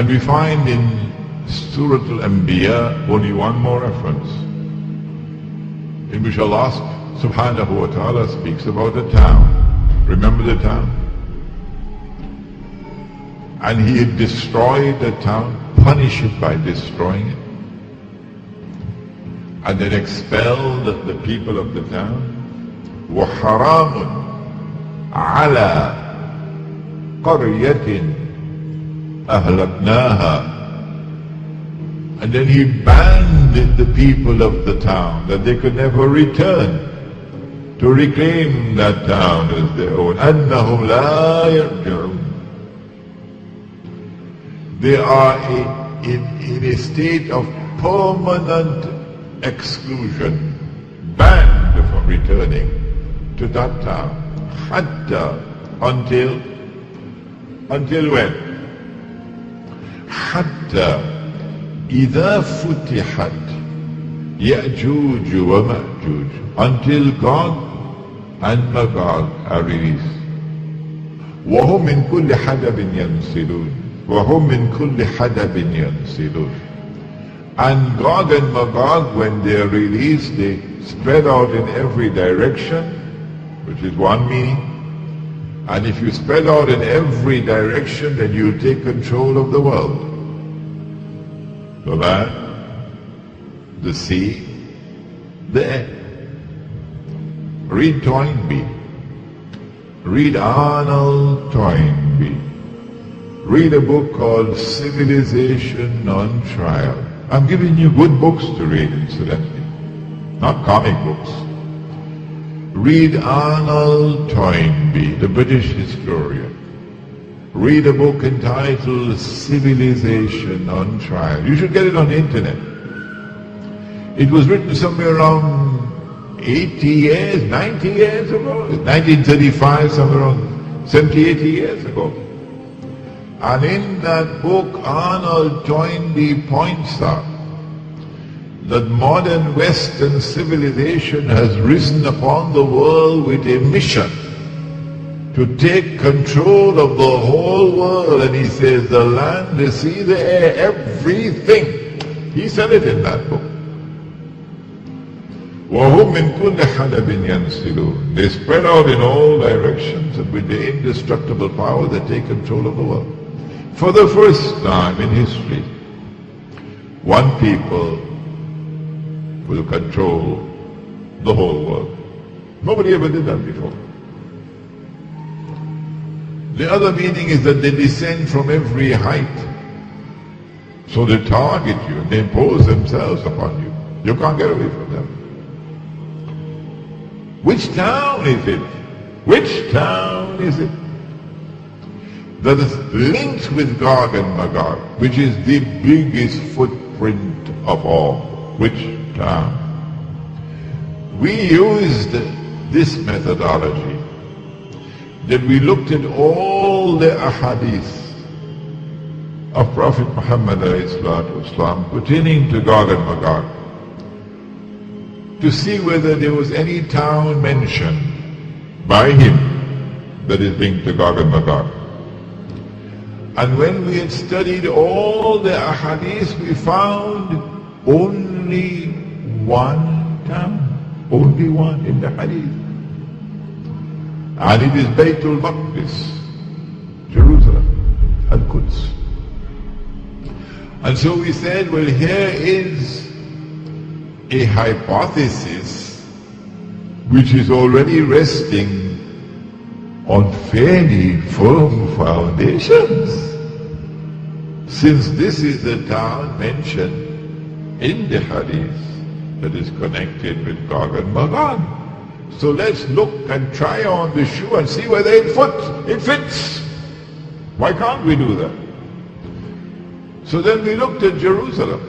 And we find in Surah Al-Anbiya only one more reference, in which Allah subhanahu wa ta'ala speaks about a town. Remember the town? And He had destroyed the town, punished it by destroying it, and then expelled the people of the town. وَحَرَامٌ عَلَى قَرْيَةٍ أَهْلَكْنَاهَا. And then He banned the people of the town, that they could never return to reclaim that town as their own. أَنَّهُمْ لَا يَرْجِعُونَ. They are in a state of permanent exclusion, banned from returning to that town. Hatta, until when? Hatta إذا فتحت يأجوج ومأجوج, until Gog and Magog are released. وهم من كل حدب ينسلون. وهم من كل حدب ينسلون. And Gog and Magog, when they are released, they spread out in every direction, which is one meaning. And if you spread out in every direction, then you take control of the world. The land, the sea, the air. Read Toynbee. Read Arnold Toynbee. Read a book called Civilization on Trial. I'm giving you good books to read, incidentally, not comic books. Read Arnold Toynbee, the British historian. Read a book entitled Civilization on Trial. You should get it on the internet. It was written somewhere around 80 years, 90 years ago, 1935, somewhere around 70, 80 years ago. And in that book, Arnold Toynbee points out that modern Western civilization has risen upon the world with a mission to take control of the whole world. And he says the land, the sea, the air, everything. He said it in that book. وَهُمْ مِنْ كُلِّ حَدَبٍ يَنْسِلُونَ. They spread out in all directions, and with the indestructible power they take control of the world. For the first time in history, one people will control the whole world. Nobody ever did that before. The other meaning is that they descend from every height. So they target you, they impose themselves upon you. You can't get away from them. Which town is it? Which town is it that is linked with Gog and Magog, which is the biggest footprint of all? Which town? We used this methodology, that we looked at all the ahadith of Prophet Muhammad ﷺ pertaining to Gog and Magog, to see whether there was any town mentioned by him that is linked to Gog and Magog. And when we had studied all the ahadith, we found only one town, only one in the hadith. And it is Baytul Maqdis, Jerusalem, Al-Quds. And so we said, well, here is a hypothesis which is already resting on fairly firm foundations, since this is the town mentioned in the hadith that is connected with Gog and Magog. So let's look and try on the shoe and see whether it fits. Why can't we do that? So then we looked at Jerusalem,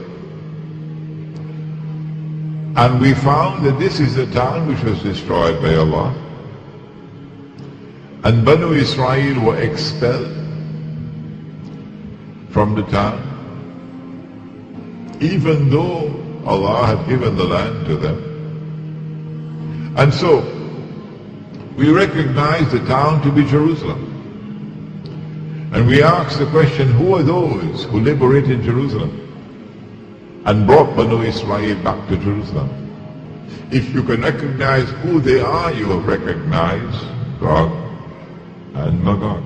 and we found that this is a town which was destroyed by Allah, and Banu Israel were expelled from the town, even though Allah had given the land to them. And so we recognize the town to be Jerusalem. And we ask the question, who are those who liberated Jerusalem and brought Banu Israel back to Jerusalem? If you can recognize who they are, you will recognize Gog and Magog.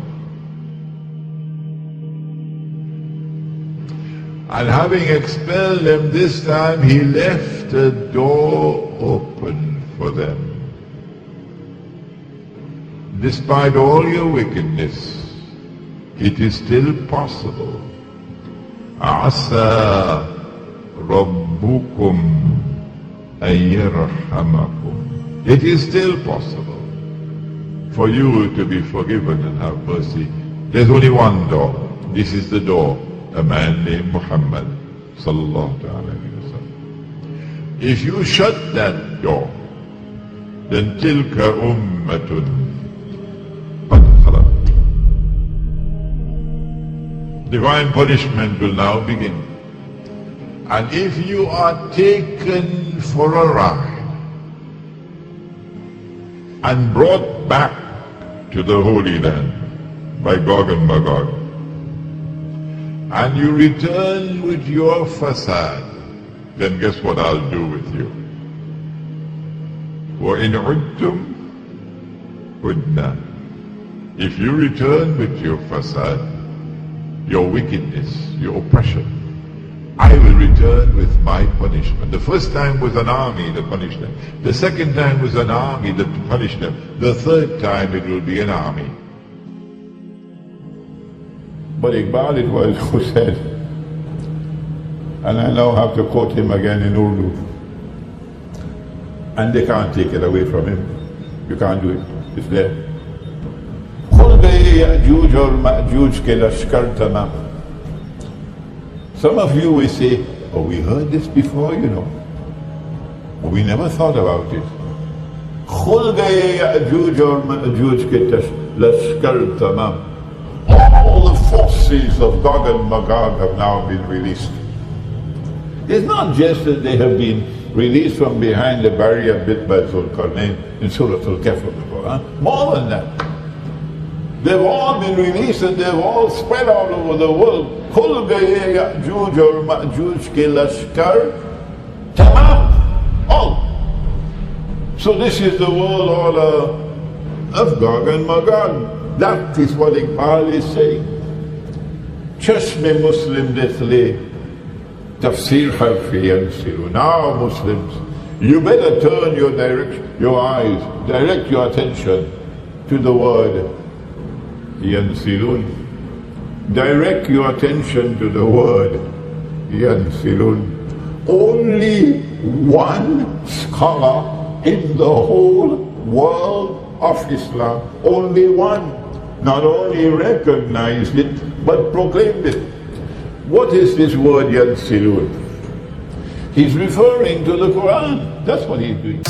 And having expelled them this time, he left a door open for them. Despite all your wickedness, it is still possible. Asa Rabbukum ayyarhamakum. It is still possible for you to be forgiven and have mercy. There's only one door. This is the door, a man named Muhammad sallallahu alayhi wa sallam. If you shut that door, then tilka ummatun qad khalat. Divine punishment will now begin. And if you are taken for a ride and brought back to the Holy Land by Gog and Magog, and you return with your fasad, then guess what I'll do with you? وَإِنْ عُدْتُمْ عُدْنَا. If you return with your fasad, your wickedness, your oppression, I will return with my punishment. The first time was an army that punished them. The second time was an army that punished them. The third time it will be an army. But Iqbal it was who said, and I now have to quote him again in Urdu, and they can't take it away from him. You can't do it. It's there. Some of you will say, oh, we heard this before, you know. But we never thought about it. All the forces of Gog and Magog have now been released. It's not just that they have been released from behind the barrier bit by Zulkarnain in Surah Al-Kahf of the Quran. More than that. They've all been released and they've all spread out over the world. Kul gaye Ya'juj or Ma'juj ke lashkar tamam. All. So this is the world order of Gog and Magog. That is what Iqbal is saying. Chashme Muslim Dehle Tafsir Harfi Yansiru. Now Muslims, you better turn your eyes, direct your attention to the word Yansirun. Direct your attention to the word Yansirun. Only one scholar in the whole world of Islam, only one, not only recognized it, but proclaimed it. What is this word Yansirun? He's referring to the Quran. That's what he's doing.